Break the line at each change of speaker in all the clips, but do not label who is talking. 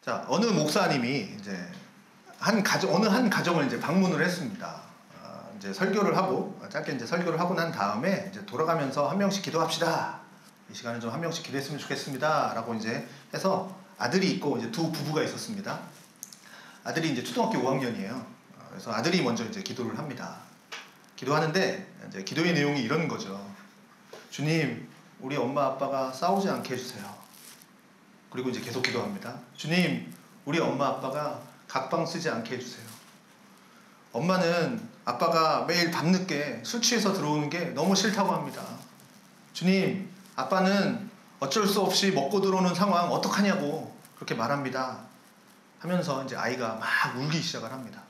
자, 어느 목사님이 이제 어느 한 가정을 이제 방문을 했습니다. 이제 설교를 하고, 짧게 이제 설교를 하고 난 다음에 이제 돌아가면서 한 명씩 기도합시다. 이 시간에 좀 한 명씩 기도했으면 좋겠습니다. 라고 이제 해서 아들이 있고 이제 두 부부가 있었습니다. 아들이 이제 초등학교 5학년이에요. 그래서 아들이 먼저 이제 기도를 합니다. 기도하는데 이제 기도의 내용이 이런 거죠. 주님, 우리 엄마 아빠가 싸우지 않게 해주세요. 그리고 이제 계속 기도합니다. 주님, 우리 엄마 아빠가 각방 쓰지 않게 해주세요. 엄마는 아빠가 매일 밤늦게 술 취해서 들어오는 게 너무 싫다고 합니다. 주님, 아빠는 어쩔 수 없이 먹고 들어오는 상황 어떡하냐고 그렇게 말합니다. 하면서 이제 아이가 막 울기 시작을 합니다.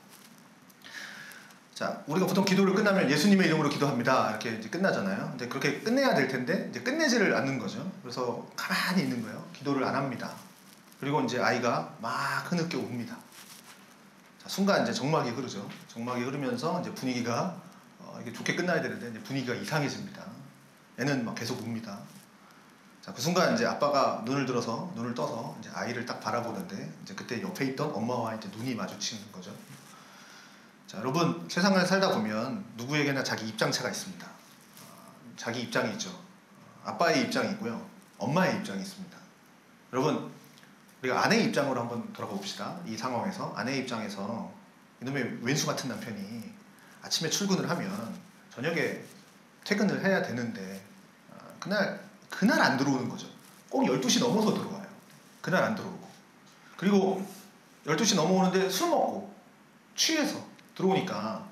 자, 우리가 보통 기도를 끝나면 예수님의 이름으로 기도합니다. 이렇게 이제 끝나잖아요. 근데 그렇게 끝내야 될 텐데 이제 끝내지를 않는 거죠. 그래서 가만히 있는 거예요. 기도를 안 합니다. 그리고 이제 아이가 막 흐느껴 웁니다. 자, 순간 이제 정막이 흐르죠. 정막이 흐르면서 이제 분위기가 이게 좋게 끝나야 되는데 이제 분위기가 이상해집니다. 애는 막 계속 웁니다. 자, 그 순간 이제 아빠가 눈을 떠서 이제 아이를 딱 바라보는데 이제 그때 옆에 있던 엄마와 이제 눈이 마주치는 거죠. 자, 여러분, 세상을 살다 보면 누구에게나 자기 입장차가 있습니다. 자기 입장이 있죠. 아빠의 입장이 있고요. 엄마의 입장이 있습니다. 여러분, 우리가 아내의 입장으로 한번 돌아가 봅시다. 이 상황에서 아내의 입장에서 이놈의 왼수 같은 남편이 아침에 출근을 하면 저녁에 퇴근을 해야 되는데 그날 안 들어오는 거죠. 꼭 12시 넘어서 들어와요. 그날 안 들어오고. 그리고 12시 넘어오는데 술 먹고 취해서 들어오니까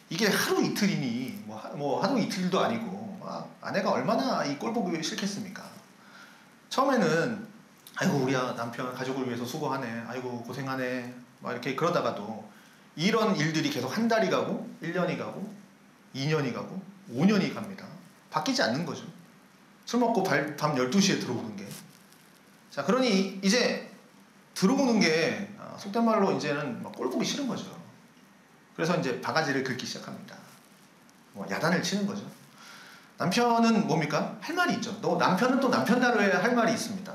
이게 하루 이틀이니 뭐 하루 이틀도 아니고 아내가 얼마나 이 꼴 보기 싫겠습니까? 처음에는 아이고 우리 남편 가족을 위해서 수고하네, 아이고 고생하네 막 이렇게 그러다가도 이런 일들이 계속 한 달이 가고 1년이 가고 2년이 가고 5년이 갑니다. 바뀌지 않는 거죠. 술 먹고 밤 12시에 들어오는 게. 자, 그러니 이제 들어오는 게 속된 말로 이제는 막 꼴 보기 싫은 거죠. 그래서 이제 바가지를 긁기 시작합니다. 야단을 치는 거죠. 남편은 뭡니까? 할 말이 있죠. 남편은 또 남편다로의 할 말이 있습니다.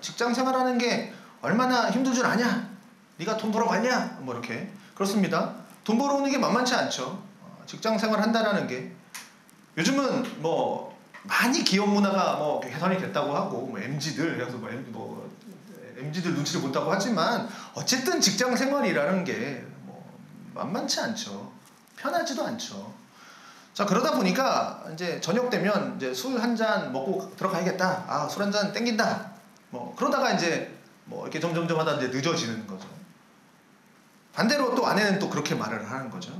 직장 생활하는 게 얼마나 힘든 줄 아냐? 네가 돈 벌어봤냐? 뭐 이렇게. 그렇습니다. 돈 벌어오는 게 만만치 않죠. 직장 생활 한다라는 게. 요즘은 뭐 많이 기업 문화가 뭐 개선이 됐다고 하고 뭐 MZ들 그래서 MZ들 눈치를 본다고 하지만 어쨌든 직장 생활이라는 게 만만치 않죠. 편하지도 않죠. 자, 그러다 보니까 이제 저녁 되면 이제 술 한 잔 먹고 들어가야겠다. 술 한 잔 땡긴다. 그러다가 이제 이렇게 점점점 하다 이제 늦어지는 거죠. 반대로 또 아내는 또 그렇게 말을 하는 거죠.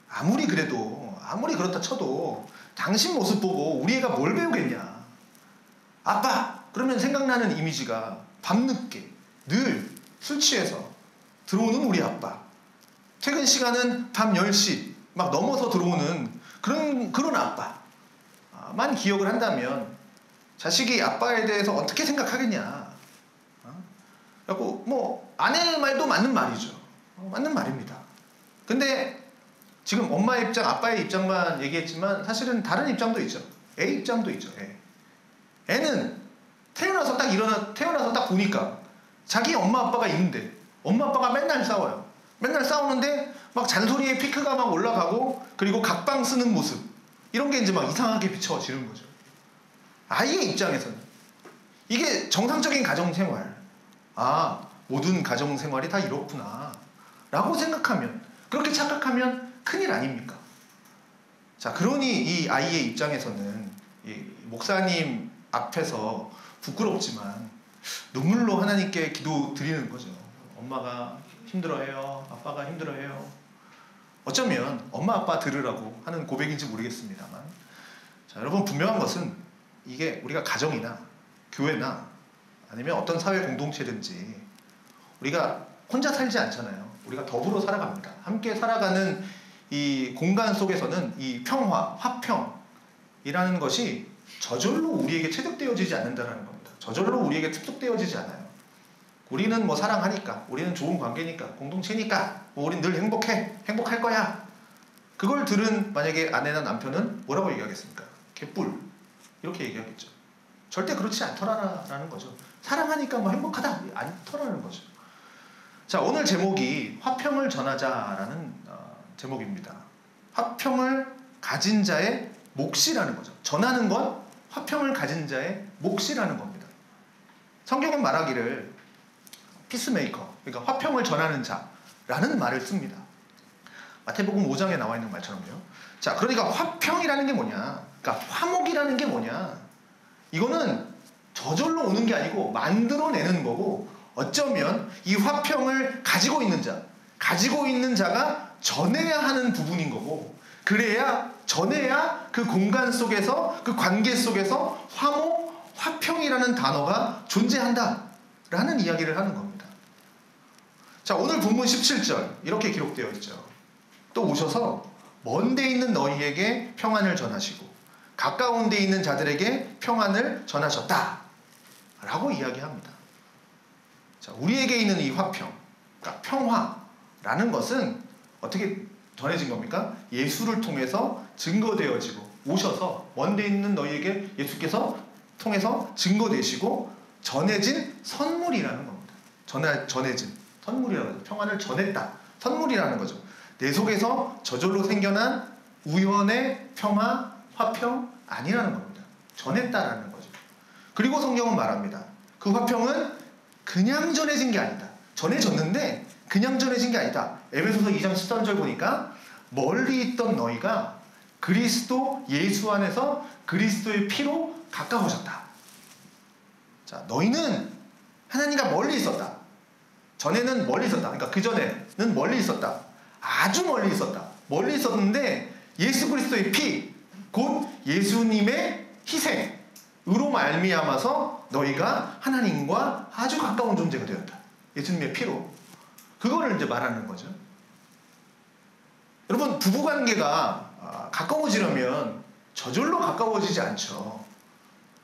아무리 그렇다 쳐도 당신 모습 보고 우리 애가 뭘 배우겠냐. 아빠! 그러면 생각나는 이미지가 밤늦게 늘 술 취해서 들어오는 우리 아빠. 퇴근 시간은 밤 10시 막 넘어서 들어오는 그런 아빠만 기억을 한다면 자식이 아빠에 대해서 어떻게 생각하겠냐. 그래갖고 아내 말도 맞는 말이죠. 맞는 말입니다. 근데 지금 엄마의 입장, 아빠의 입장만 얘기했지만 사실은 다른 입장도 있죠. 애 입장도 있죠. 애는 태어나서 딱 보니까 자기 엄마 아빠가 있는데 엄마 아빠가 맨날 싸워요. 맨날 싸우는데 막 잔소리에 피크가 막 올라가고 그리고 각방 쓰는 모습 이런 게 이제 막 이상하게 비춰지는 거죠. 아이의 입장에서는 이게 정상적인 가정생활, 모든 가정생활이 다 이렇구나 라고 생각하면, 그렇게 착각하면 큰일 아닙니까? 자, 그러니 이 아이의 입장에서는 이 목사님 앞에서 부끄럽지만 눈물로 하나님께 기도 드리는 거죠. 엄마가 힘들어해요. 아빠가 힘들어해요. 어쩌면 엄마 아빠 들으라고 하는 고백인지 모르겠습니다만, 자, 여러분, 분명한 것은 이게 우리가 가정이나 교회나 아니면 어떤 사회 공동체든지 우리가 혼자 살지 않잖아요. 우리가 더불어 살아갑니다. 함께 살아가는 이 공간 속에서는 이 평화, 화평이라는 것이 저절로 우리에게 체득되어지지 않는다는 겁니다. 저절로 우리에게 습득되어지지 않아요. 우리는 사랑하니까, 우리는 좋은 관계니까, 공동체니까, 우린 늘 행복할 거야. 그걸 들은 만약에 아내나 남편은 뭐라고 얘기하겠습니까? 개뿔. 이렇게 얘기하겠죠. 절대 그렇지 않더라라는 거죠. 사랑하니까 행복하다. 않더라는 거죠. 자, 오늘 제목이 화평을 전하자라는 제목입니다. 화평을 가진 자의 몫이라는 거죠. 전하는 건 화평을 가진 자의 몫이라는 겁니다. 성경은 말하기를 피스메이커, 그러니까 화평을 전하는 자라는 말을 씁니다. 마태복음 5장에 나와 있는 말처럼요. 자, 그러니까 화평이라는 게 뭐냐? 그러니까 화목이라는 게 뭐냐? 이거는 저절로 오는 게 아니고 만들어내는 거고, 어쩌면 이 화평을 가지고 있는 자가 전해야 하는 부분인 거고, 전해야 그 공간 속에서, 그 관계 속에서 화목, 화평이라는 단어가 존재한다라는 이야기를 하는 겁니다. 자, 오늘 본문 17절 이렇게 기록되어 있죠. 또 오셔서 먼 데 있는 너희에게 평안을 전하시고 가까운 데 있는 자들에게 평안을 전하셨다 라고 이야기합니다. 자, 우리에게 있는 이 화평, 그러니까 평화라는 것은 어떻게 전해진 겁니까? 예수를 통해서 증거되어지고, 오셔서 먼 데 있는 너희에게 예수께서 통해서 증거되시고 전해진 선물이라는 겁니다. 전해진 선물이라는 거죠. 평안을 전했다, 선물이라는 거죠. 내 속에서 저절로 생겨난 우연의 평화, 화평 아니라는 겁니다. 전했다라는 거죠. 그리고 성경은 말합니다. 그 화평은 그냥 전해진 게 아니다. 전해졌는데 그냥 전해진 게 아니다. 에베소서 2장 13절 보니까 멀리 있던 너희가 그리스도 예수 안에서 그리스도의 피로 가까워졌다. 자, 너희는 하나님과 멀리 있었다. 전에는 멀리 있었다. 그러니까 그 전에는 멀리 있었다. 아주 멀리 있었다. 멀리 있었는데 예수 그리스도의 피, 곧 예수님의 희생으로 말미암아서 너희가 하나님과 아주 가까운 존재가 되었다. 예수님의 피로. 그거를 이제 말하는 거죠. 여러분, 부부관계가 가까워지려면 저절로 가까워지지 않죠.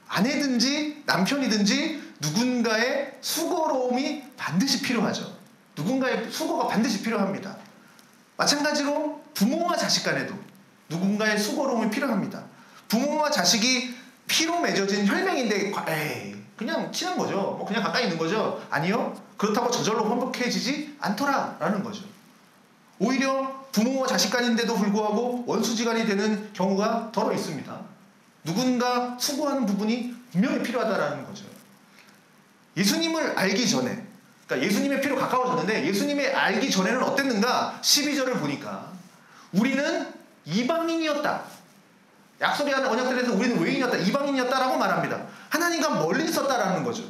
아내든지 남편이든지 누군가의 수고로움이 반드시 필요하죠. 누군가의 수고가 반드시 필요합니다. 마찬가지로 부모와 자식 간에도 누군가의 수고로움이 필요합니다. 부모와 자식이 피로 맺어진 혈맹인데 그냥 친한 거죠. 뭐 그냥 가까이 있는 거죠. 아니요. 그렇다고 저절로 화목해지지 않더라라는 거죠. 오히려 부모와 자식 간인데도 불구하고 원수지간이 되는 경우가 더러 있습니다. 누군가 수고하는 부분이 분명히 필요하다라는 거죠. 예수님을 알기 전에, 그러니까 예수님의 피로 가까워졌는데 예수님의 알기 전에는 어땠는가? 12절을 보니까 우리는 이방인이었다. 약속의 하는 언약들에서 우리는 외인이었다, 이방인이었다라고 말합니다. 하나님과 멀리 있었다라는 거죠.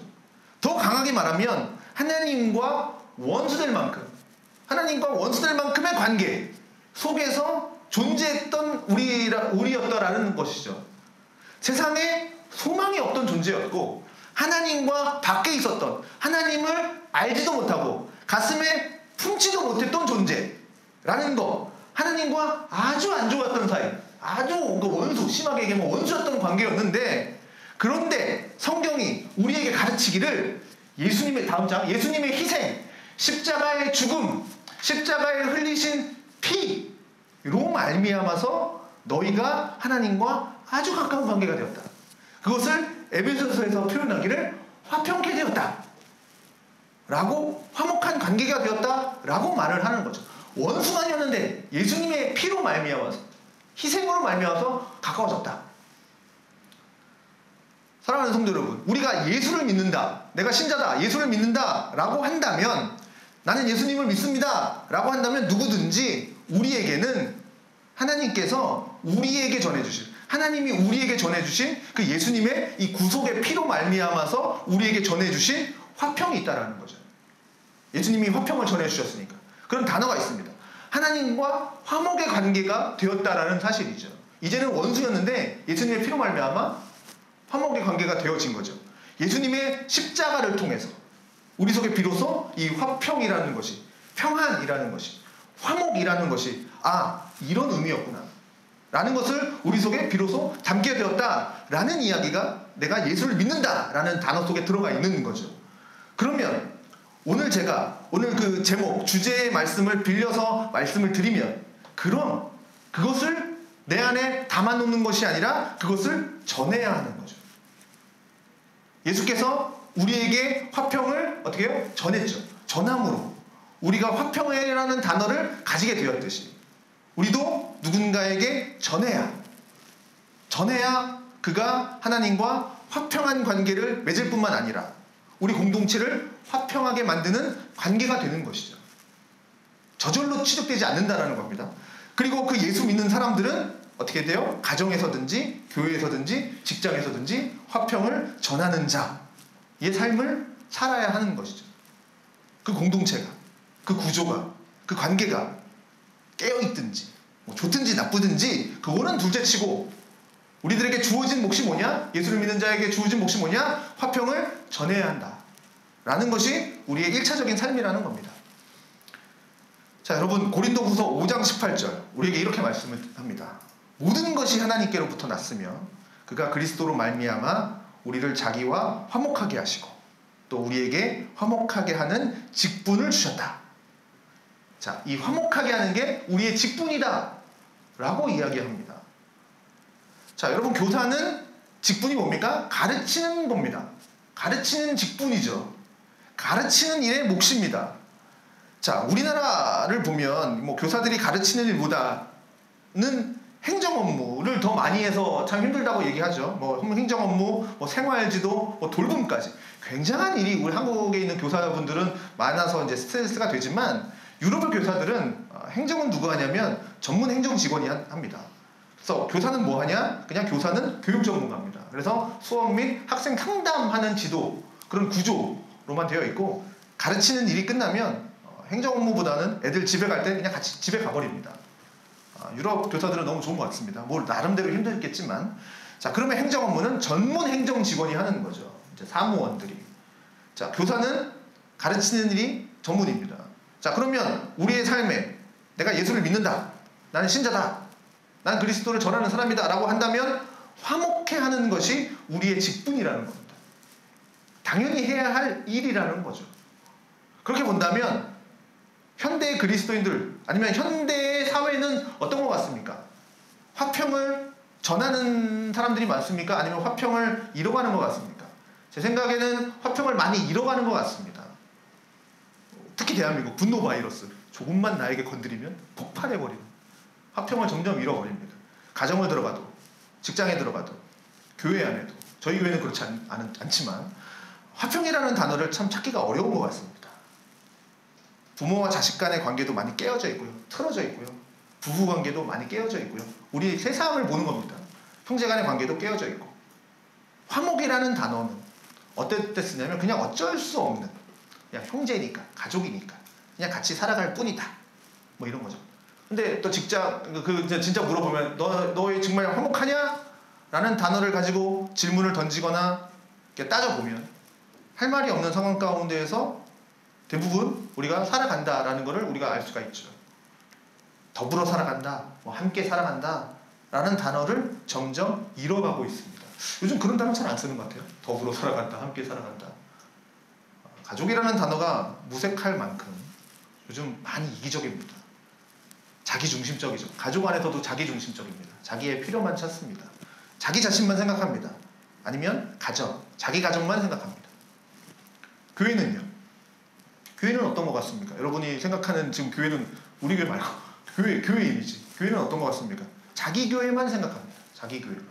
더 강하게 말하면 하나님과 원수될 만큼의 관계 속에서 존재했던 우리였다라는 것이죠. 세상에 소망이 없던 존재였고, 하나님과 밖에 있었던, 하나님을 알지도 못하고 가슴에 품지도 못했던 존재라는 거, 하나님과 아주 안 좋았던 사이, 아주 원수, 심하게 얘기하면 원수였던 관계였는데, 그런데 성경이 우리에게 가르치기를 예수님의, 다음 장, 예수님의 희생, 십자가의 죽음, 십자가에 흘리신 피로 말미암아서 너희가 하나님과 아주 가까운 관계가 되었다. 그것을 에베소서에서 표현하기를 화평케 되었다 라고, 화목한 관계가 되었다 라고 말을 하는 거죠. 원수가 아니었는데 예수님의 피로 말미암아서, 희생으로 말미암아서 가까워졌다. 사랑하는 성도 여러분, 우리가 예수를 믿는다, 내가 신자다, 예수를 믿는다 라고 한다면, 나는 예수님을 믿습니다 라고 한다면 누구든지 우리에게는 하나님께서 우리에게 전해주신, 하나님이 우리에게 전해주신 그 예수님의 이 구속의 피로 말미암아서 우리에게 전해주신 화평이 있다라는 거죠. 예수님이 화평을 전해주셨으니까. 그런 단어가 있습니다. 하나님과 화목의 관계가 되었다라는 사실이죠. 이제는 원수였는데 예수님의 피로 말미암아 화목의 관계가 되어진 거죠. 예수님의 십자가를 통해서 우리 속에 비로소 이 화평이라는 것이, 평안이라는 것이, 화목이라는 것이 이런 의미였구나 라는 것을 우리 속에 비로소 담게 되었다라는 이야기가, 내가 예수를 믿는다라는 단어 속에 들어가 있는 거죠. 그러면 오늘 그 제목, 주제의 말씀을 빌려서 말씀을 드리면, 그럼 그것을 내 안에 담아놓는 것이 아니라 그것을 전해야 하는 거죠. 예수께서 우리에게 화평을 어떻게 해요? 전했죠. 전함으로 우리가 화평이라는 단어를 가지게 되었듯이 우리도 누군가에게 전해야 그가 하나님과 화평한 관계를 맺을 뿐만 아니라 우리 공동체를 화평하게 만드는 관계가 되는 것이죠. 저절로 취득되지 않는다는 겁니다. 그리고 그 예수 믿는 사람들은 어떻게 돼요? 가정에서든지 교회에서든지 직장에서든지 화평을 전하는 자의 삶을 살아야 하는 것이죠. 그 공동체가, 그 구조가, 그 관계가 깨어있든지 뭐 좋든지 나쁘든지 그거는 둘째치고 우리들에게 주어진 몫이 뭐냐? 예수를 믿는 자에게 주어진 몫이 뭐냐? 화평을 전해야 한다 라는 것이 우리의 1차적인 삶이라는 겁니다. 자, 여러분, 고린도후서 5장 18절 우리에게 이렇게 말씀을 합니다. 모든 것이 하나님께로부터 났으며 그가 그리스도로 말미암아 우리를 자기와 화목하게 하시고 또 우리에게 화목하게 하는 직분을 주셨다. 자, 이 화목하게 하는 게 우리의 직분이다 라고 이야기합니다. 자, 여러분, 교사는 직분이 뭡니까? 가르치는 겁니다. 가르치는 직분이죠. 가르치는 일의 몫입니다. 자, 우리나라를 보면 뭐 교사들이 가르치는 일보다는 행정 업무를 더 많이 해서 참 힘들다고 얘기하죠. 뭐 행정 업무, 뭐 생활지도, 뭐 돌봄까지 굉장한 일이 우리 한국에 있는 교사분들은 많아서 이제 스트레스가 되지만 유럽의 교사들은 행정은 누가 하냐면 전문 행정 직원이 합니다. 그래서 교사는 뭐 하냐? 그냥 교사는 교육 전문가입니다. 그래서 수업 및 학생 상담하는 지도 그런 구조로만 되어 있고 가르치는 일이 끝나면 행정 업무보다는 애들 집에 갈 때 그냥 같이 집에 가버립니다. 유럽 교사들은 너무 좋은 것 같습니다. 뭐 나름대로 힘들겠지만 자, 그러면 행정 업무는 전문 행정 직원이 하는 거죠. 이제 사무원들이. 자, 교사는 가르치는 일이 전문입니다. 자, 그러면 우리의 삶에 내가 예수를 믿는다. 나는 신자다. 난 그리스도를 전하는 사람이다 라고 한다면 화목해 하는 것이 우리의 직분이라는 겁니다. 당연히 해야 할 일이라는 거죠. 그렇게 본다면 현대의 그리스도인들 아니면 현대의 사회는 어떤 것 같습니까? 화평을 전하는 사람들이 많습니까? 아니면 화평을 잃어가는 것 같습니까? 제 생각에는 화평을 많이 잃어가는 것 같습니다. 특히 대한민국 분노 바이러스 조금만 나에게 건드리면 폭발해버리는 화평을 점점 잃어버립니다. 가정을 들어가도 직장에 들어가도 교회 안에도 저희 교회는 그렇지 않지만 화평이라는 단어를 참 찾기가 어려운 것 같습니다. 부모와 자식 간의 관계도 많이 깨어져 있고요. 틀어져 있고요. 부부 관계도 많이 깨어져 있고요. 우리 세상을 보는 겁니다. 형제 간의 관계도 깨어져 있고 화목이라는 단어는 어떨 때 쓰냐면 그냥 어쩔 수 없는 그냥 형제니까 가족이니까 그냥 같이 살아갈 뿐이다 뭐 이런 거죠. 근데 또 직장 진짜 물어보면 너 정말 화목하냐? 라는 단어를 가지고 질문을 던지거나 이렇게 따져보면 할 말이 없는 상황 가운데에서 대부분 우리가 살아간다라는 것을 우리가 알 수가 있죠. 더불어 살아간다, 뭐 함께 살아간다 라는 단어를 점점 잃어가고 있습니다. 요즘 그런 단어 잘 안 쓰는 것 같아요. 더불어 살아간다, 함께 살아간다. 가족이라는 단어가 무색할 만큼 요즘 많이 이기적입니다. 자기중심적이죠. 가족 안에서도 자기중심적입니다. 자기의 필요만 찾습니다. 자기 자신만 생각합니다. 아니면 자기 가정만 생각합니다. 교회는요? 교회는 어떤 것 같습니까? 여러분이 생각하는 지금 교회는 우리 교회 말고 교회 이미지. 교회는 어떤 것 같습니까? 자기 교회만 생각합니다. 자기 교회만.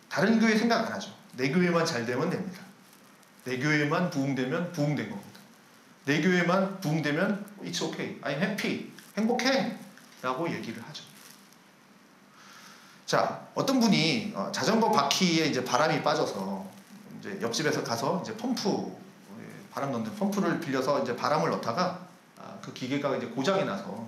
다른 교회 생각 안 하죠. 내 교회만 잘 되면 됩니다. 내 교회만 부흥되면 부흥된 겁니다. 내 교회만 부흥되면 It's okay. I'm happy. 행복해. 라고 얘기를 하죠. 자, 어떤 분이 자전거 바퀴에 이제 바람이 빠져서 이제 옆집에서 가서 이제 바람 넣는 펌프를 빌려서 이제 바람을 넣다가 그 기계가 이제 고장이 났습니다.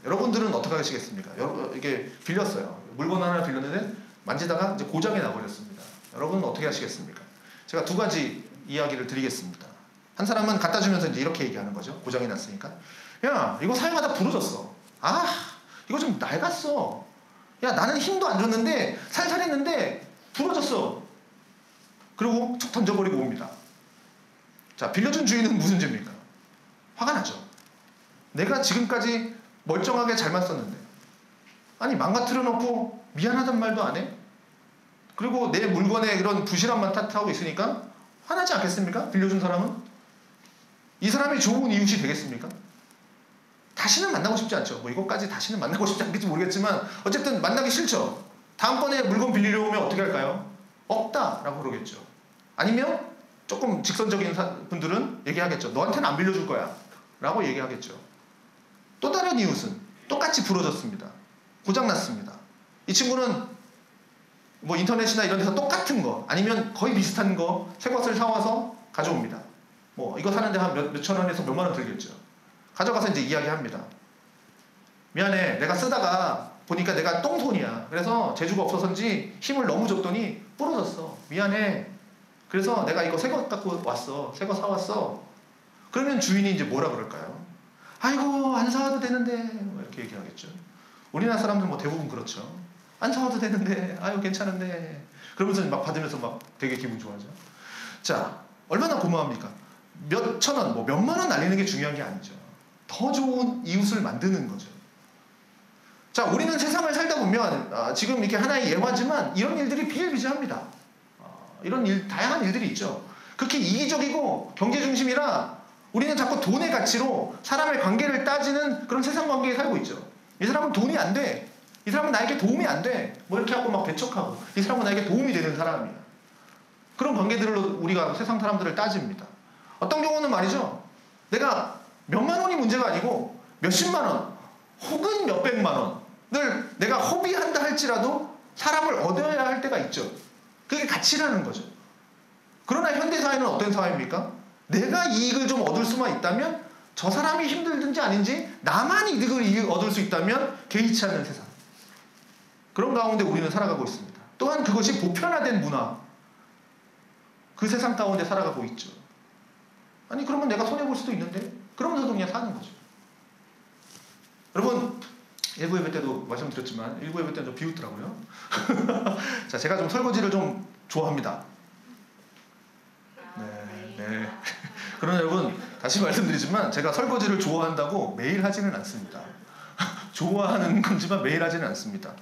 여러분들은 어떻게 하시겠습니까? 이게 빌렸어요. 물건 하나 빌렸는데 만지다가 이제 고장이 나버렸습니다. 여러분은 어떻게 하시겠습니까? 제가 두 가지 이야기를 드리겠습니다. 한 사람은 갖다 주면서 이제 이렇게 얘기하는 거죠. 고장이 났으니까. 야, 이거 사용하다 부러졌어. 이거 좀 낡았어. 야, 나는 힘도 안 줬는데 살살 했는데 부러졌어. 그리고 툭 던져버리고 옵니다. 자, 빌려준 주인은 무슨 죄입니까? 화가 나죠. 내가 지금까지 멀쩡하게 잘만 썼는데 아니 망가뜨려 놓고 미안하단 말도 안 해? 그리고 내 물건에 이런 부실함만 탓하고 있으니까 화나지 않겠습니까? 빌려준 사람은? 이 사람이 좋은 이웃이 되겠습니까? 다시는 만나고 싶지 않죠. 뭐 이것까지 다시는 만나고 싶지 않겠지 모르겠지만 어쨌든 만나기 싫죠. 다음번에 물건 빌리려 오면 어떻게 할까요? 없다라고 그러겠죠. 아니면 조금 직선적인 분들은 얘기하겠죠. 너한테는 안 빌려줄 거야 라고 얘기하겠죠. 또 다른 이웃은 똑같이 부러졌습니다. 고장났습니다. 이 친구는 뭐 인터넷이나 이런 데서 똑같은 거 아니면 거의 비슷한 거 새 것을 사와서 가져옵니다. 뭐 이거 사는데 한 몇천 원에서 몇만 원 들겠죠. 가져가서 이제 이야기합니다. 미안해, 내가 쓰다가 보니까 내가 똥손이야. 그래서 재주가 없어서인지 힘을 너무 줬더니 부러졌어. 미안해. 그래서 내가 이거 새 거 갖고 왔어. 새 거 사왔어. 그러면 주인이 이제 뭐라 그럴까요? 아이고 안 사와도 되는데 뭐 이렇게 얘기하겠죠. 우리나라 사람들 뭐 대부분 그렇죠. 안 사와도 되는데 아유 괜찮은데 그러면서 막 받으면서 막 되게 기분 좋아하죠. 자, 얼마나 고마워합니까? 몇 천 원, 뭐 몇만 원 날리는 게 중요한 게 아니죠. 더 좋은 이웃을 만드는 거죠. 자, 우리는 세상을 살다 보면 지금 이렇게 하나의 예화지만 이런 일들이 비일비재합니다. 이런 다양한 일들이 있죠. 그렇게 이기적이고 경제 중심이라 우리는 자꾸 돈의 가치로 사람의 관계를 따지는 그런 세상 관계에 살고 있죠. 이 사람은 돈이 안 돼. 이 사람은 나에게 도움이 안 돼. 뭐 이렇게 하고 막 배척하고 이 사람은 나에게 도움이 되는 사람이야. 그런 관계들로 우리가 세상 사람들을 따집니다. 어떤 경우는 말이죠. 내가 몇만 원이 문제가 아니고 몇십만 원 혹은 몇백만 원을 내가 허비한다 할지라도 사람을 얻어야 할 때가 있죠. 그게 가치라는 거죠. 그러나 현대사회는 어떤 사회입니까? 내가 이익을 좀 얻을 수만 있다면 저 사람이 힘들든지 아닌지 나만 이득을 얻을 수 있다면 개의치 않는 세상. 그런 가운데 우리는 살아가고 있습니다. 또한 그것이 보편화된 문화. 그 세상 가운데 살아가고 있죠. 아니 그러면 내가 손해볼 수도 있는데 그러면서도 그냥 사는 거죠. 여러분 1부 예배 때도 말씀드렸지만 1부 예배 때는 좀 비웃더라고요. 자, 제가 좀 설거지를 좀 좋아합니다. 네. 그러나 여러분 다시 말씀드리지만 제가 설거지를 좋아한다고 매일 하지는 않습니다. 좋아하는 건지만 매일 하지는 않습니다.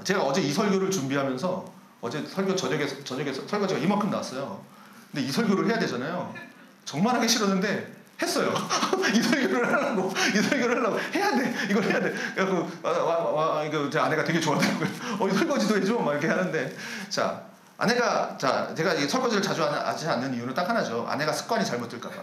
제가 어제 이 설교를 준비하면서 어제 설교 저녁에 설거지가 이만큼 나왔어요. 근데 이 설교를 해야 되잖아요. 정말 하기 싫었는데 했어요. 이 설교를 하려고 해야 돼. 이걸 해야 돼. 그래서 이거 제 아내가 되게 좋아하더라고요. 이 설거지도 해줘 막 이렇게 하는데 자 아내가 제가 이 설거지를 자주 하지 않는 이유는 딱 하나죠. 아내가 습관이 잘못 들까봐.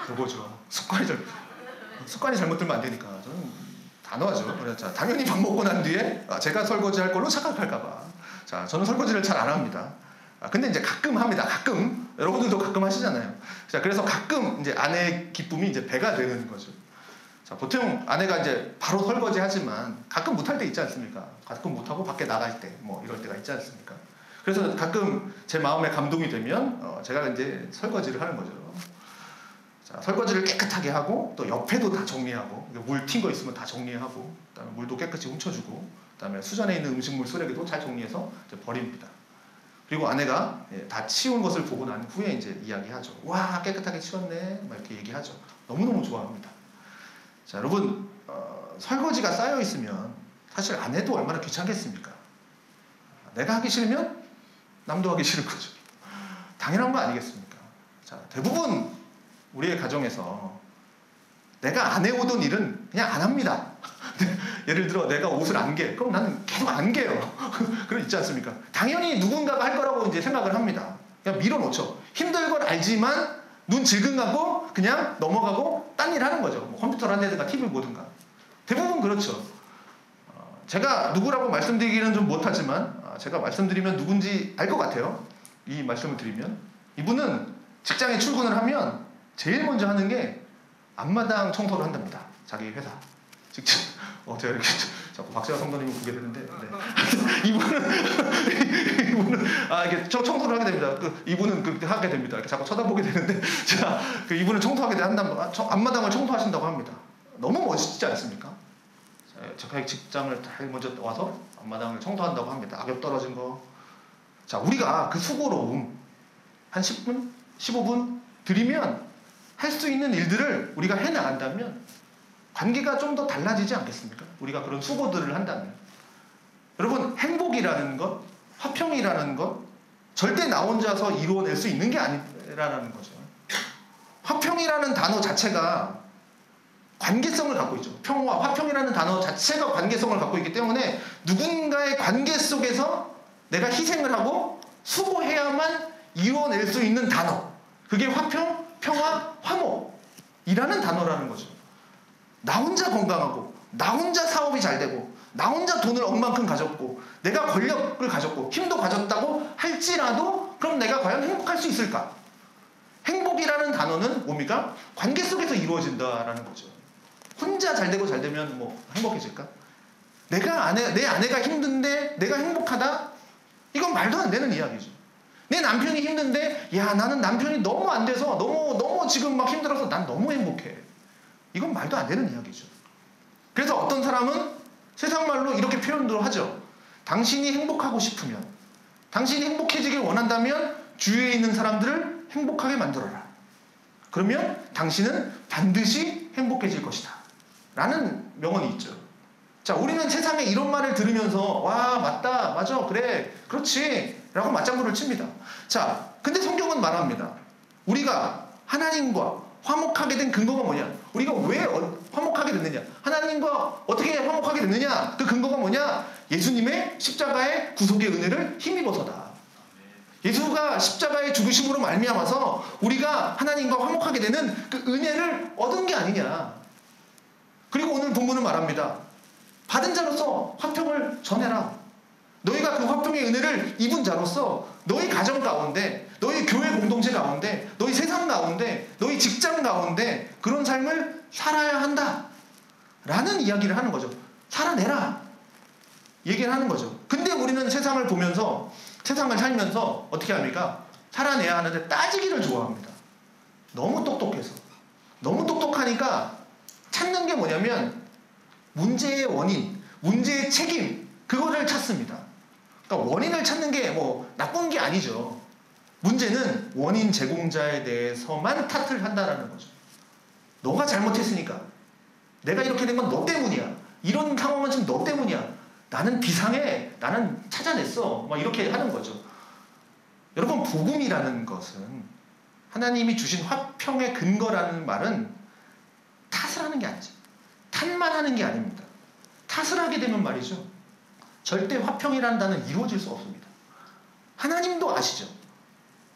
그거죠. 습관이 잘못 들면 안 되니까 저는 단호하죠. 그래서 당연히 밥 먹고 난 뒤에 제가 설거지 할 걸로 착각할까봐. 자, 저는 설거지를 잘 안 합니다. 근데 이제 가끔 합니다. 가끔. 여러분들도 가끔 하시잖아요. 자, 그래서 가끔 이제 아내의 기쁨이 이제 배가 되는 거죠. 자, 보통 아내가 이제 바로 설거지 하지만 가끔 못할 때 있지 않습니까? 가끔 못하고 밖에 나갈 때, 뭐 이럴 때가 있지 않습니까? 그래서 가끔 제 마음에 감동이 되면 제가 이제 설거지를 하는 거죠. 자, 설거지를 깨끗하게 하고 또 옆에도 다 정리하고 물 튄 거 있으면 다 정리하고 그다음에 물도 깨끗이 훔쳐주고 그다음에 수전에 있는 음식물 쓰레기도 잘 정리해서 이제 버립니다. 그리고 아내가 다 치운 것을 보고 난 후에 이제 이야기하죠. 와 깨끗하게 치웠네 막 이렇게 얘기하죠. 너무너무 좋아합니다. 자 여러분 설거지가 쌓여 있으면 사실 안 해도 얼마나 귀찮겠습니까? 내가 하기 싫으면 남도 하기 싫은 거죠. 당연한 거 아니겠습니까? 자 대부분 우리의 가정에서 내가 안 해오던 일은 그냥 안 합니다. 예를 들어 내가 옷을 안 개. 그럼 나는 계속 안 개요. 그런 있지 않습니까? 당연히 누군가가 할 거라고 이제 생각을 합니다. 그냥 밀어놓죠. 힘들 걸 알지만 눈 질끈 감고 그냥 넘어가고 딴 일 하는 거죠. 뭐 컴퓨터를 한다든가 TV를 보든가. 대부분 그렇죠. 제가 누구라고 말씀드리기는 좀 못하지만 제가 말씀드리면 누군지 알 것 같아요. 이 말씀을 드리면 이분은 직장에 출근을 하면 제일 먼저 하는 게 앞마당 청소를 한답니다. 자기 회사 직접 제가 이렇게 자꾸 박세화 성도님을 보게 되는데 이분은 이게 청소를 하게 됩니다. 이분은 하게 됩니다. 이렇게 자꾸 쳐다보게 되는데 자 이분은 청소하게 한다. 앞마당을 청소하신다고 합니다. 너무 멋있지 않습니까? 자기 직장을 다 먼저 와서 앞마당을 청소한다고 합니다. 악엽 떨어진 거. 자 우리가 그 수고로움 한 10분, 15분 들이면 할 수 있는 일들을 우리가 해나간다면 관계가 좀 더 달라지지 않겠습니까? 우리가 그런 수고들을 한다면. 여러분 행복이라는 것, 화평이라는 것 절대 나 혼자서 이루어낼 수 있는 게 아니라는 거죠. 화평이라는 화평이라는 단어 자체가 관계성을 갖고 있죠. 평화, 화평이라는 단어 자체가 관계성을 갖고 있기 때문에 누군가의 관계 속에서 내가 희생을 하고 수고해야만 이뤄낼 수 있는 단어. 그게 화평, 평화, 화목이라는 단어라는 거죠. 나 혼자 건강하고 나 혼자 사업이 잘 되고 나 혼자 돈을 억만큼 가졌고 내가 권력을 가졌고 힘도 가졌다고 할지라도 그럼 내가 과연 행복할 수 있을까? 행복이라는 단어는 뭡니까? 관계 속에서 이루어진다라는 거죠. 혼자 잘 되고 잘 되면 뭐 행복해질까? 내 아내가 힘든데 내가 행복하다? 이건 말도 안 되는 이야기죠. 내 남편이 힘든데 야 나는 남편이 너무 안 돼서 너무 지금 막 힘들어서 난 너무 행복해. 이건 말도 안 되는 이야기죠. 그래서 어떤 사람은 세상 말로 이렇게 표현도 하죠. 당신이 행복하고 싶으면, 당신이 행복해지길 원한다면 주위에 있는 사람들을 행복하게 만들어라. 그러면 당신은 반드시 행복해질 것이다. 라는 명언이 있죠. 자, 우리는 세상에 이런 말을 들으면서 와 맞다, 맞아, 그래, 그렇지 라고 맞장구를 칩니다. 자, 근데 성경은 말합니다. 우리가 하나님과 화목하게 된 근거가 뭐냐? 우리가 왜 화목하게 됐느냐? 하나님과 어떻게 화목하게 됐느냐? 그 근거가 뭐냐? 예수님의 십자가의 구속의 은혜를 힘입어서다. 예수가 십자가의 죽으심으로 말미암아서 우리가 하나님과 화목하게 되는 그 은혜를 얻은 게 아니냐. 그리고 오늘 본문은 말합니다. 받은 자로서 화평을 전해라. 너희가 그 화평의 은혜를 입은 자로서 너희 가정 가운데, 너희 교회 공동체 가운데, 너희 세상 가운데, 너희 직장 가운데 그런 삶을 살아야 한다 라는 이야기를 하는 거죠. 살아내라 얘기를 하는 거죠. 근데 우리는 세상을 보면서, 세상을 살면서 어떻게 합니까? 살아내야 하는데 따지기를 좋아합니다. 너무 똑똑해서. 너무 똑똑하니까 찾는 게 뭐냐면 문제의 원인, 문제의 책임, 그거를 찾습니다. 그러니까 원인을 찾는 게 뭐 나쁜 게 아니죠. 문제는 원인 제공자에 대해서만 탓을 한다는 거죠. 너가 잘못했으니까. 내가 이렇게 된 건 너 때문이야. 이런 상황은 지금 너 때문이야. 나는 비상해. 나는 찾아냈어. 막 이렇게 하는 거죠. 여러분, 복음이라는 것은 하나님이 주신 화평의 근거라는 말은 탓을 하는 게 아니죠. 탓만 하는 게 아닙니다. 탓을 하게 되면 말이죠. 절대 화평이라는 단어는 이루어질 수 없습니다. 하나님도 아시죠?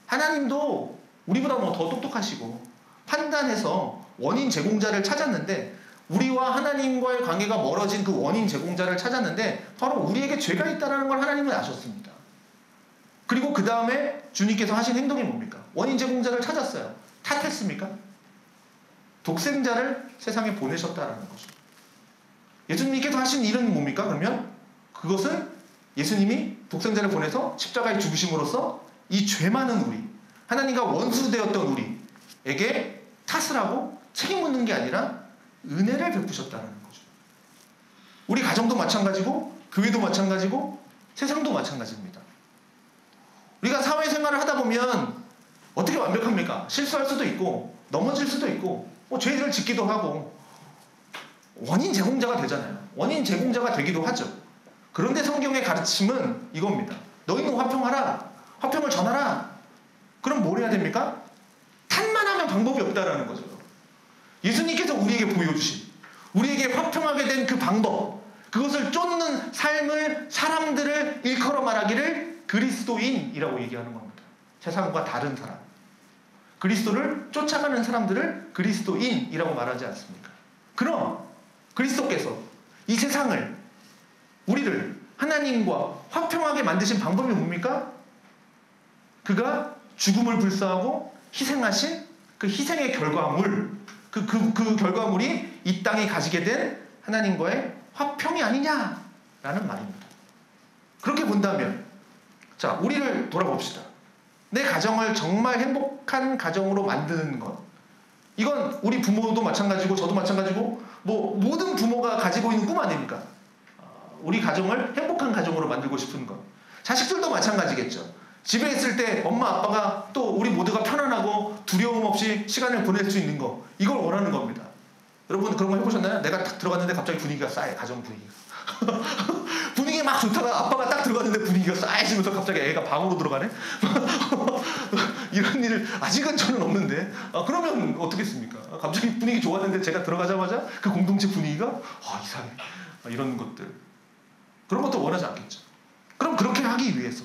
하나님도 우리보다 더 똑똑하시고 판단해서 원인 제공자를 찾았는데 우리와 하나님과의 관계가 멀어진 그 원인 제공자를 찾았는데 바로 우리에게 죄가 있다는 걸 하나님은 아셨습니다. 그리고 그 다음에 주님께서 하신 행동이 뭡니까? 원인 제공자를 찾았어요. 탓했습니까? 독생자를 세상에 보내셨다라는 거죠. 예수님께서 하신 일은 뭡니까? 그러면 그것은 예수님이 독생자를 보내서 십자가에 죽으심으로써 이 죄 많은 우리, 하나님과 원수되었던 우리에게 탓을 하고 책임 묻는 게 아니라 은혜를 베푸셨다는 거죠. 우리 가정도 마찬가지고 교회도 마찬가지고 세상도 마찬가지입니다. 우리가 사회생활을 하다 보면 어떻게 완벽합니까? 실수할 수도 있고 넘어질 수도 있고 죄를 짓기도 하고 원인 제공자가 되잖아요. 원인 제공자가 되기도 하죠. 그런데 성경의 가르침은 이겁니다. 너희는 화평하라. 화평을 전하라. 그럼 뭘 해야 됩니까? 탓만 하면 방법이 없다라는 거죠. 예수님께서 우리에게 보여주신, 우리에게 화평하게 된 그 방법, 그것을 쫓는 삶을, 사람들을 일컬어 말하기를 그리스도인이라고 얘기하는 겁니다. 세상과 다른 사람. 그리스도를 쫓아가는 사람들을 그리스도인이라고 말하지 않습니까? 그럼 그리스도께서 이 세상을, 우리를 하나님과 화평하게 만드신 방법이 뭡니까? 그가 죽음을 불사하고 희생하신 그 희생의 결과물, 그 결과물이 이 땅이 가지게 된 하나님과의 화평이 아니냐라는 말입니다. 그렇게 본다면, 자, 우리를 돌아봅시다. 내 가정을 정말 행복한 가정으로 만드는 것, 이건 우리 부모도 마찬가지고 저도 마찬가지고 뭐 모든 부모가 가지고 있는 꿈 아닙니까? 우리 가정을 행복한 가정으로 만들고 싶은 것. 자식들도 마찬가지겠죠. 집에 있을 때 엄마 아빠가 또 우리 모두가 편안하고 두려움 없이 시간을 보낼 수 있는 거, 이걸 원하는 겁니다. 여러분 그런 거 해보셨나요? 내가 딱 들어갔는데 갑자기 분위기가 싸해. 가정 분위기가. 분위기 분위기 막 좋다가 아빠가 딱 들어갔는데 분위기가 싸해지면서 갑자기 애가 방으로 들어가네? 이런 일 아직은 저는 없는데 그러면 어떻겠습니까? 갑자기 분위기 좋았는데 제가 들어가자마자 그 공동체 분위기가 이상해. 이런 것들. 그런 것도 원하지 않겠죠. 그럼 그렇게 하기 위해서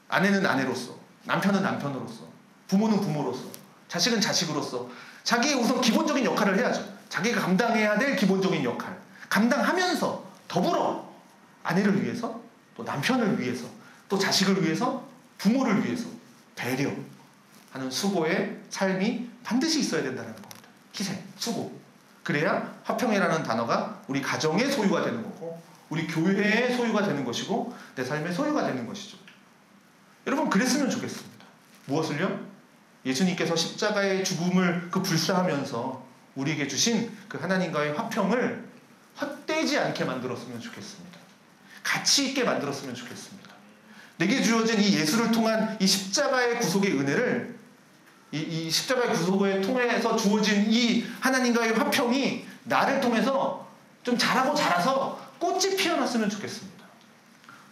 아내는 아내로서, 남편은 남편으로서, 부모는 부모로서, 자식은 자식으로서 자기의 우선 기본적인 역할을 해야죠. 자기가 감당해야 될 기본적인 역할 감당하면서 더불어 아내를 위해서, 또 남편을 위해서, 또 자식을 위해서, 부모를 위해서 배려하는 수고의 삶이 반드시 있어야 된다는 겁니다. 희생, 수고. 그래야 화평이라는 단어가 우리 가정의 소유가 되는 거고 우리 교회의 소유가 되는 것이고 내 삶의 소유가 되는 것이죠. 여러분 그랬으면 좋겠습니다. 무엇을요? 예수님께서 십자가의 죽음을 불사하면서 우리에게 주신 그 하나님과의 화평을 헛되지 않게 만들었으면 좋겠습니다. 가치 있게 만들었으면 좋겠습니다. 내게 주어진 이 예수를 통한 이 십자가의 구속의 은혜를 이 십자가의 구속을 통해서 주어진 이 하나님과의 화평이 나를 통해서 좀 자라서 꽃이 피어났으면 좋겠습니다.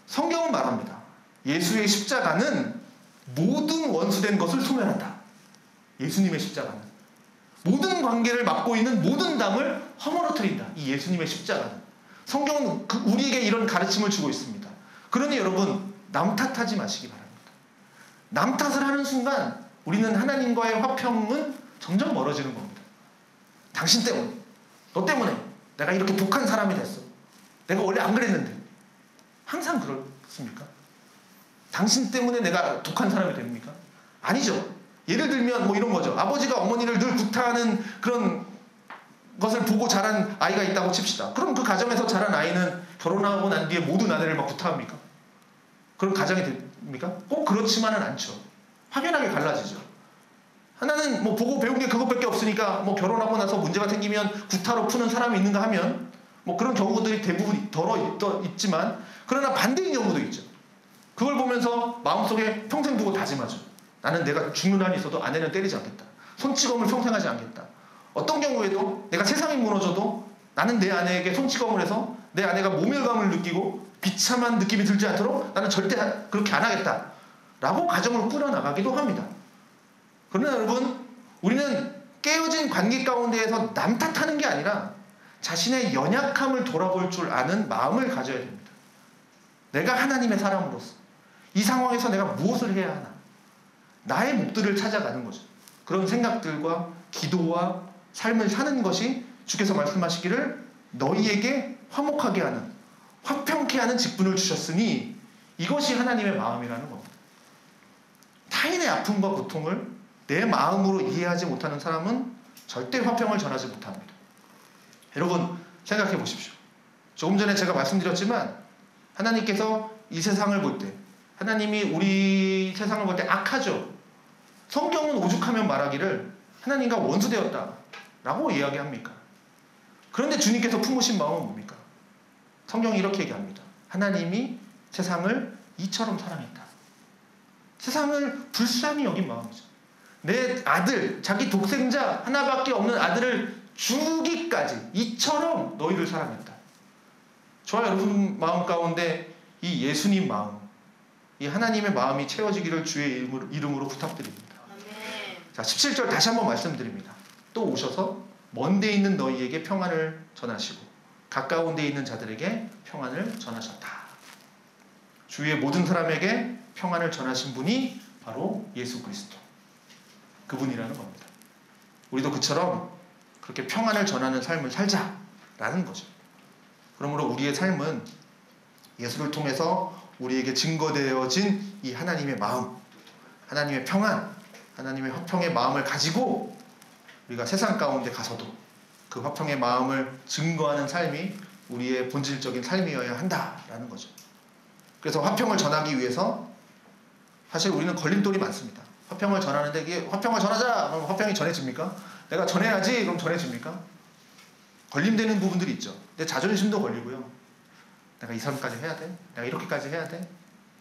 성경은 말합니다. 예수의 십자가는 모든 원수된 것을 소멸한다. 예수님의 십자가는 모든 관계를 맡고 있는 모든 담을 허물어뜨린다. 이 예수님의 십자가는. 성경은 우리에게 이런 가르침을 주고 있습니다. 그러니 여러분 남 탓하지 마시기 바랍니다. 남 탓을 하는 순간 우리는 하나님과의 화평은 점점 멀어지는 겁니다. 당신 때문에, 너 때문에 내가 이렇게 독한 사람이 됐어. 내가 원래 안 그랬는데. 항상 그렇습니까? 당신 때문에 내가 독한 사람이 됩니까? 아니죠. 예를 들면 이런 거죠. 아버지가 어머니를 늘 구타하는 그런 것을 보고 자란 아이가 있다고 칩시다. 그럼 그 가정에서 자란 아이는 결혼하고 난 뒤에 모든 아내를 막 구타합니까? 그런 가정이 됩니까? 꼭 그렇지만은 않죠. 확연하게 갈라지죠. 하나는 보고 배운 게 그것밖에 없으니까 결혼하고 나서 문제가 생기면 구타로 푸는 사람이 있는가 하면 그런 경우들이 대부분 있지만 그러나 반대인 경우도 있죠. 그걸 보면서 마음속에 평생 두고 다짐하죠. 나는 내가 죽는 한이 있어도 아내는 때리지 않겠다. 손찌검을 평생 하지 않겠다. 어떤 경우에도 내가 세상이 무너져도 나는 내 아내에게 손찌검을 해서 내 아내가 모멸감을 느끼고 비참한 느낌이 들지 않도록 나는 절대 그렇게 안 하겠다. 라고 가정을 꾸려나가기도 합니다. 그러나 여러분 우리는 깨어진 관계 가운데에서 남 탓하는 게 아니라 자신의 연약함을 돌아볼 줄 아는 마음을 가져야 됩니다. 내가 하나님의 사람으로서 이 상황에서 내가 무엇을 해야 하나? 나의 목표를 찾아가는 거죠. 그런 생각들과 기도와 삶을 사는 것이 주께서 말씀하시기를 너희에게 화목하게 하는 화평케 하는 직분을 주셨으니 이것이 하나님의 마음이라는 겁니다. 타인의 아픔과 고통을 내 마음으로 이해하지 못하는 사람은 절대 화평을 전하지 못합니다. 여러분 생각해 보십시오. 조금 전에 제가 말씀드렸지만 하나님께서 이 세상을 볼 때 하나님이 우리 세상을 볼 때 악하죠. 성경은 오죽하면 말하기를 하나님과 원수되었다 라고 이야기합니까? 그런데 주님께서 품으신 마음은 뭡니까? 성경이 이렇게 얘기합니다. 하나님이 세상을 이처럼 사랑했다. 세상을 불쌍히 여긴 마음이죠. 내 아들, 자기 독생자 하나밖에 없는 아들을 주기까지 이처럼 너희를 사랑했다. 저와 여러분 마음 가운데 이 예수님 마음, 이 하나님의 마음이 채워지기를 주의 이름으로 부탁드립니다. 자, 17절 다시 한번 말씀드립니다. 또 오셔서 먼 데 있는 너희에게 평안을 전하시고 가까운 데 있는 자들에게 평안을 전하셨다. 주위의 모든 사람에게 평안을 전하신 분이 바로 예수 그리스도. 그분이라는 겁니다. 우리도 그처럼 그렇게 평안을 전하는 삶을 살자라는 거죠. 그러므로 우리의 삶은 예수를 통해서 우리에게 증거되어진 이 하나님의 마음, 하나님의 평안, 하나님의 화평의 마음을 가지고 우리가 세상 가운데 가서도 그 화평의 마음을 증거하는 삶이 우리의 본질적인 삶이어야 한다라는 거죠. 그래서 화평을 전하기 위해서 사실 우리는 걸림돌이 많습니다. 화평을 전하는데 이게 화평을 전하자 그럼 화평이 전해집니까? 내가 전해야지 그럼 전해집니까? 걸림되는 부분들이 있죠. 내 자존심도 걸리고요. 내가 이 삶까지 해야 돼? 내가 이렇게까지 해야 돼?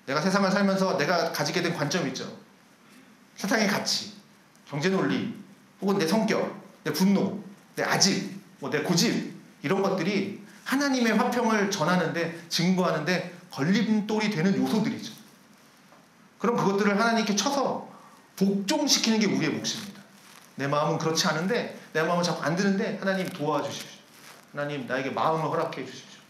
내가 세상을 살면서 내가 가지게 된 관점이 있죠. 세상의 가치, 경제 논리, 혹은 내 성격, 내 분노, 내 아집, 내 고집 이런 것들이 하나님의 화평을 전하는데, 증거하는데 걸림돌이 되는 요소들이죠. 그럼 그것들을 하나님께 쳐서 복종시키는 게 우리의 몫입니다. 내 마음은 그렇지 않은데, 내 마음은 자꾸 안 드는데 하나님 도와주십시오. 하나님 나에게 마음을 허락해 주십시오.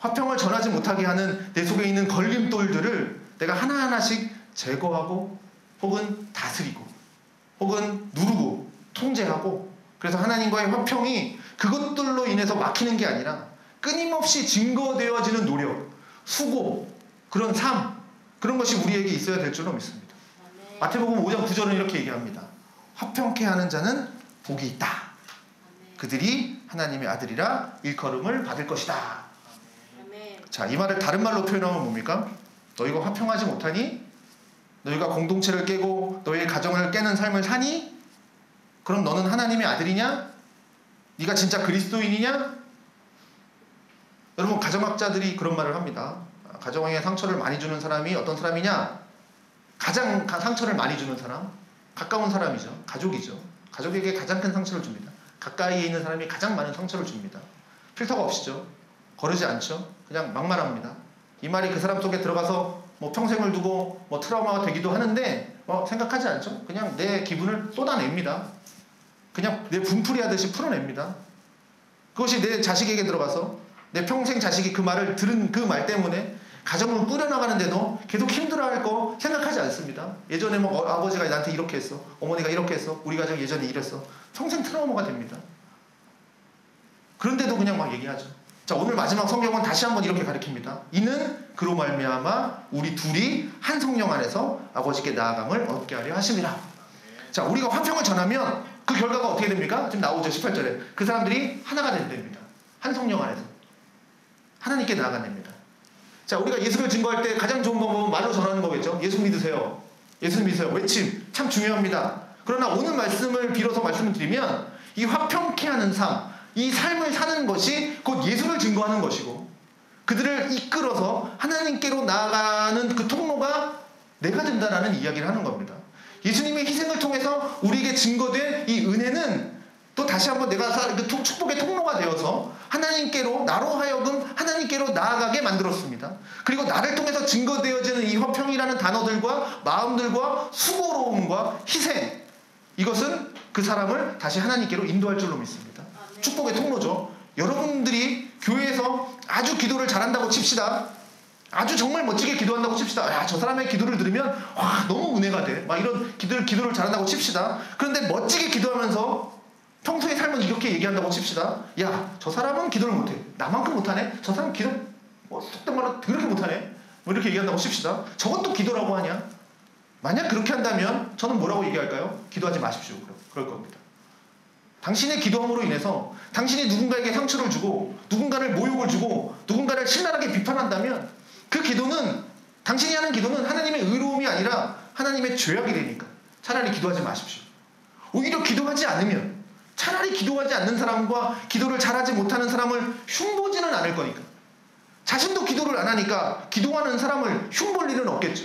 화평을 전하지 못하게 하는 내 속에 있는 걸림돌들을 내가 하나하나씩 제거하고 혹은 다스리고 혹은 누르고 통제하고, 그래서 하나님과의 화평이 그것들로 인해서 막히는 게 아니라 끊임없이 증거되어지는 노력, 수고, 그런 삶, 그런 것이 우리에게 있어야 될 줄로 믿습니다. 마태복음 5장 9절은 이렇게 얘기합니다. 화평케 하는 자는 복이 있다. 그들이 하나님의 아들이라 일컬음을 받을 것이다. 자, 이 말을 다른 말로 표현하면 뭡니까? 너희가 화평하지 못하니? 너희가 공동체를 깨고 너희의 가정을 깨는 삶을 사니? 그럼 너는 하나님의 아들이냐? 네가 진짜 그리스도인이냐? 여러분, 가정학자들이 그런 말을 합니다. 가정에 상처를 많이 주는 사람이 어떤 사람이냐? 가장 상처를 많이 주는 사람, 가까운 사람이죠. 가족이죠. 가족에게 가장 큰 상처를 줍니다. 가까이에 있는 사람이 가장 많은 상처를 줍니다. 필터가 없이죠. 거르지 않죠. 그냥 막말합니다. 이 말이 그 사람 속에 들어가서 뭐 평생을 두고 뭐 트라우마가 되기도 하는데 생각하지 않죠. 그냥 내 기분을 쏟아냅니다. 그냥 내 분풀이 하듯이 풀어냅니다. 그것이 내 자식에게 들어가서 내 평생 자식이 그 말을 들은 그 말 때문에 가정을 꾸려나가는데도 계속 힘들어할 거 생각하지 않습니다. 예전에 뭐 아버지가 나한테 이렇게 했어, 어머니가 이렇게 했어, 우리 가정 예전에 이랬어. 평생 트라우마가 됩니다. 그런데도 그냥 막 얘기하죠. 자, 오늘 마지막 성경은 다시 한번 이렇게 가르칩니다. 이는 그로 말미암아 우리 둘이 한 성령 안에서 아버지께 나아감을 얻게 하려 하심이라. 자, 우리가 화평을 전하면 그 결과가 어떻게 됩니까? 지금 나오죠. 18절에 그 사람들이 하나가 된답니다. 한 성령 안에서 하나님께 나아간답니다. 자, 우리가 예수를 증거할 때 가장 좋은 방법은 말로 전하는 거겠죠. 예수 믿으세요. 예수 믿으세요. 외침 참 중요합니다. 그러나 오늘 말씀을 빌어서 말씀을 드리면 이 화평케 하는 삶, 이 삶을 사는 것이 곧 예수를 증거하는 것이고, 그들을 이끌어서 하나님께로 나아가는 그 통로가 내가 된다라는 이야기를 하는 겁니다. 예수님의 희생을 통해서 우리에게 증거된 이 은혜는 또 다시 한번 내가 그 축복의 통로가 되어서 하나님께로, 나로 하여금 하나님께로 나아가게 만들었습니다. 그리고 나를 통해서 증거되어지는 이 화평이라는 단어들과 마음들과 수고로움과 희생, 이것은 그 사람을 다시 하나님께로 인도할 줄로 믿습니다. 축복의 통로죠. 여러분들이 교회에서 아주 기도를 잘한다고 칩시다. 아주 정말 멋지게 기도한다고 칩시다. 야, 저 사람의 기도를 들으면 와, 너무 은혜가 돼. 막 이런 기도를 잘한다고 칩시다. 그런데 멋지게 기도하면서 평소의 삶은 이렇게 얘기한다고 칩시다. 야, 저 사람은 기도를 못해. 나만큼 못하네. 저 사람 기도 속된 말로 그렇게 못하네. 뭐 이렇게 얘기한다고 칩시다. 저것도 기도라고 하냐? 만약 그렇게 한다면 저는 뭐라고 얘기할까요? 기도하지 마십시오. 그럴 겁니다. 당신의 기도함으로 인해서 당신이 누군가에게 상처를 주고 누군가를 모욕을 주고 누군가를 신랄하게 비판한다면 그 기도는, 당신이 하는 기도는 하나님의 의로움이 아니라 하나님의 죄악이 되니까 차라리 기도하지 마십시오. 오히려 기도하지 않으면, 차라리 기도하지 않는 사람과 기도를 잘하지 못하는 사람을 흉보지는 않을 거니까, 자신도 기도를 안 하니까 기도하는 사람을 흉볼 일은 없겠죠.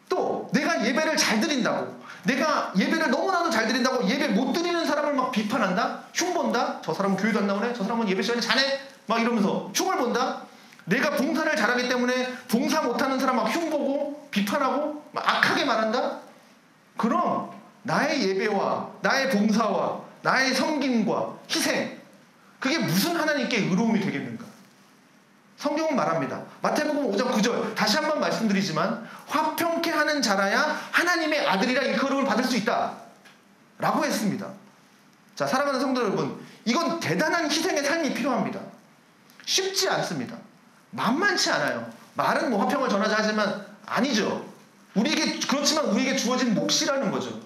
또 내가 예배를 잘 드린다고, 내가 예배를 너무나도 잘 드린다고 예배 못 드리는 사람을 막 비판한다? 흉본다? 저 사람은 교회도 안 나오네? 저 사람은 예배 시간에 자네? 막 이러면서 흉을 본다? 내가 봉사를 잘하기 때문에 봉사 못하는 사람 막 흉보고 비판하고 막 악하게 말한다? 그럼 나의 예배와 나의 봉사와 나의 섬김과 희생, 그게 무슨 하나님께 의로움이 되겠는가? 성경은 말합니다. 마태복음 5장 9절 다시 한번 말씀드리지만 화평케 하는 자라야 하나님의 아들이라 일컬음을 받을 수 있다 라고 했습니다. 자, 사랑하는 성도 여러분, 이건 대단한 희생의 삶이 필요합니다. 쉽지 않습니다. 만만치 않아요. 말은 뭐 화평을 전하자 하지만 아니죠. 그렇지만 우리에게 주어진 몫이라는 거죠.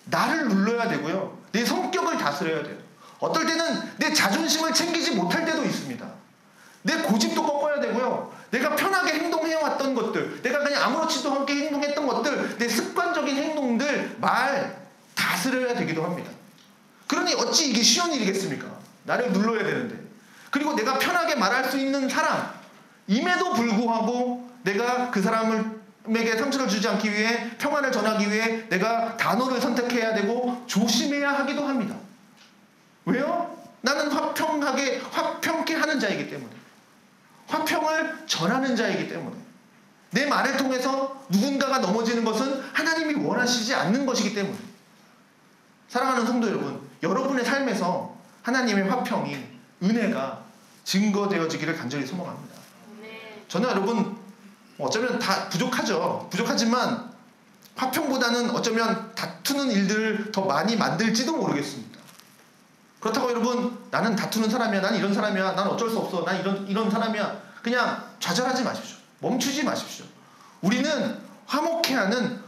나를 눌러야 되고요, 내 성격을 다스려야 돼요. 어떨 때는 내 자존심을 챙기지 못할 때도 있습니다. 내 고집도 꺾어야 되고요, 내가 편하게 행동해왔던 것들, 내가 그냥 아무렇지도 않게 행동했던 것들, 내 습관적인 행동들, 말 다스려야 되기도 합니다. 그러니 어찌 이게 쉬운 일이겠습니까? 나를 눌러야 되는데. 그리고 내가 편하게 말할 수 있는 사람임에도 불구하고 내가 그 사람에게 상처를 주지 않기 위해, 평안을 전하기 위해 내가 단어를 선택해야 되고 조심해야 하기도 합니다. 왜요? 나는 화평케 하는 자이기 때문에, 화평을 전하는 자이기 때문에, 내 말을 통해서 누군가가 넘어지는 것은 하나님이 원하시지 않는 것이기 때문에, 사랑하는 성도 여러분, 여러분의 삶에서 하나님의 화평이, 은혜가 증거되어지기를 간절히 소망합니다. 저는 여러분 어쩌면 다 부족하지만 화평보다는 어쩌면 다투는 일들을 더 많이 만들지도 모르겠습니다. 그렇다고 여러분, 나는 다투는 사람이야, 난 이런 사람이야, 난 어쩔 수 없어, 난 이런 사람이야, 그냥 좌절하지 마십시오. 멈추지 마십시오. 우리는 화평케 하는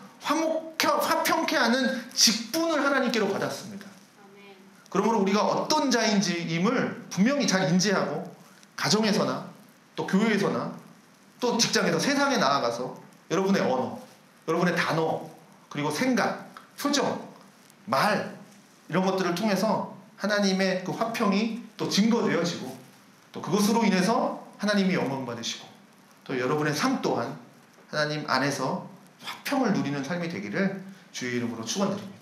직분을 하나님께로 받았습니다. 그러므로 우리가 어떤 자인지임을 분명히 잘 인지하고, 가정에서나 또 교회에서나 또 직장에서, 세상에 나아가서 여러분의 언어, 여러분의 단어, 그리고 생각, 표정, 말, 이런 것들을 통해서 하나님의 그 화평이 또 증거되어지고, 또 그것으로 인해서 하나님이 영광 받으시고, 또 여러분의 삶 또한 하나님 안에서 화평을 누리는 삶이 되기를 주의 이름으로 축원드립니다.